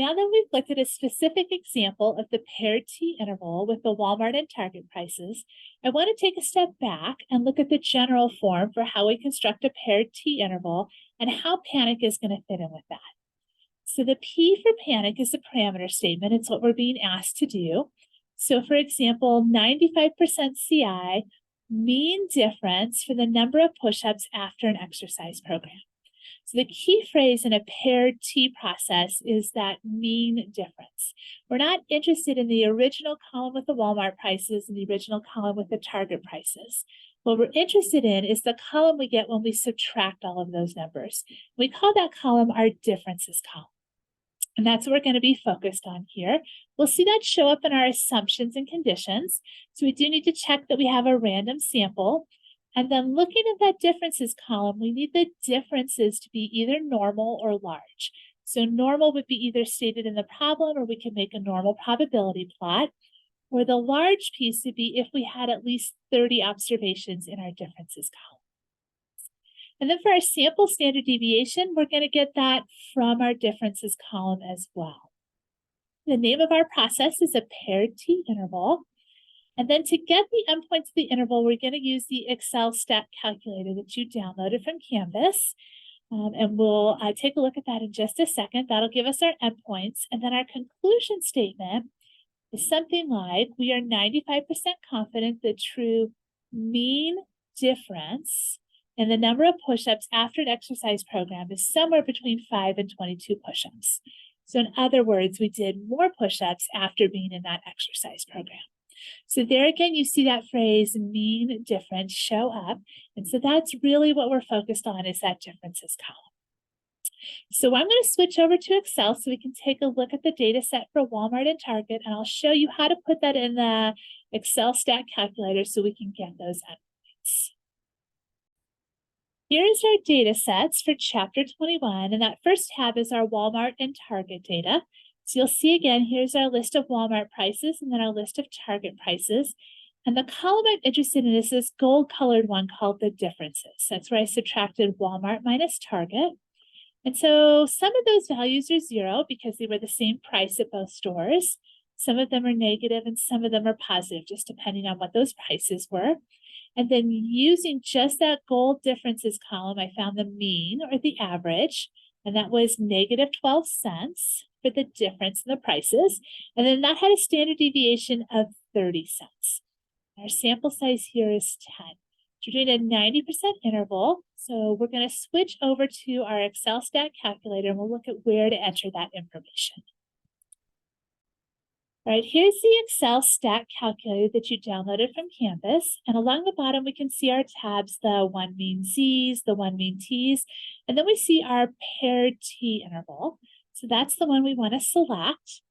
Now that we've looked at a specific example of the paired t-interval with the Walmart and Target prices, I want to take a step back and look at the general form for how we construct a paired t-interval and how panic is going to fit in with that. So the P for panic is the parameter statement. It's what we're being asked to do. So for example, 95% CI, mean difference for the number of push-ups after an exercise program. So the key phrase in a paired T process is that mean difference. We're not interested in the original column with the Walmart prices and the original column with the Target prices. What we're interested in is the column we get when we subtract all of those numbers. We call that column our differences column. And that's what we're going to be focused on here. We'll see that show up in our assumptions and conditions. So we do need to check that we have a random sample. And then looking at that differences column, we need the differences to be either normal or large. So normal would be either stated in the problem, or we can make a normal probability plot. Or the large piece would be if we had at least 30 observations in our differences column. And then for our sample standard deviation, we're going to get that from our differences column as well. The name of our process is a paired t-interval. And then to get the endpoints of the interval, we're going to use the Excel stat calculator that you downloaded from Canvas. And we'll take a look at that in just a second. That'll give us our endpoints. And then our conclusion statement is something like, we are 95% confident the true mean difference in the number of push-ups after an exercise program is somewhere between 5 and 22 push-ups. So in other words, we did more push-ups after being in that exercise program. So there again, you see that phrase mean difference show up. And so that's really what we're focused on, is that differences column. So I'm going to switch over to Excel so we can take a look at the data set for Walmart and Target, and I'll show you how to put that in the Excel stat calculator so we can get those endpoints. Here's our data sets for chapter 21, and that first tab is our Walmart and Target data. So you'll see again, here's our list of Walmart prices and then our list of Target prices. And the column I'm interested in is this gold colored one called the differences. That's where I subtracted Walmart minus Target. And so some of those values are 0 because they were the same price at both stores. Some of them are negative and some of them are positive, just depending on what those prices were. And then using just that gold differences column, I found the mean or the average, and that was negative 12 cents for the difference in the prices. And then that had a standard deviation of 30 cents. Our sample size here is 10. So we're doing a 90% interval. So we're going to switch over to our Excel stat calculator and we'll look at where to enter that information. All right, here's the Excel stat calculator that you downloaded from Canvas. And along the bottom, we can see our tabs, the one mean Z's, the one mean T's, and then we see our paired T interval. So that's the one we want to select.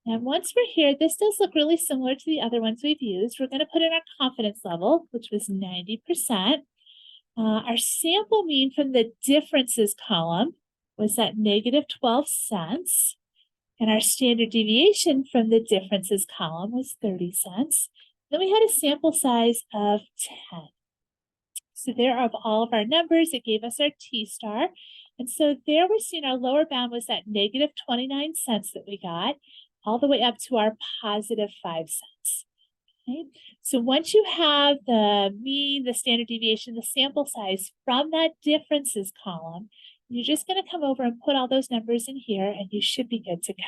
And once we're here, this does look really similar to the other ones we've used. We're going to put in our confidence level, which was 90%. Our sample mean from the differences column was at negative 12 cents. And our standard deviation from the differences column was 30 cents. Then we had a sample size of 10. So there of all of our numbers, it gave us our T star. And so there we're seeing our lower bound was that negative 29 cents that we got, all the way up to our positive 5 cents. Okay? So once you have the mean, the standard deviation, the sample size from that differences column, you're just going to come over and put all those numbers in here and you should be good to go.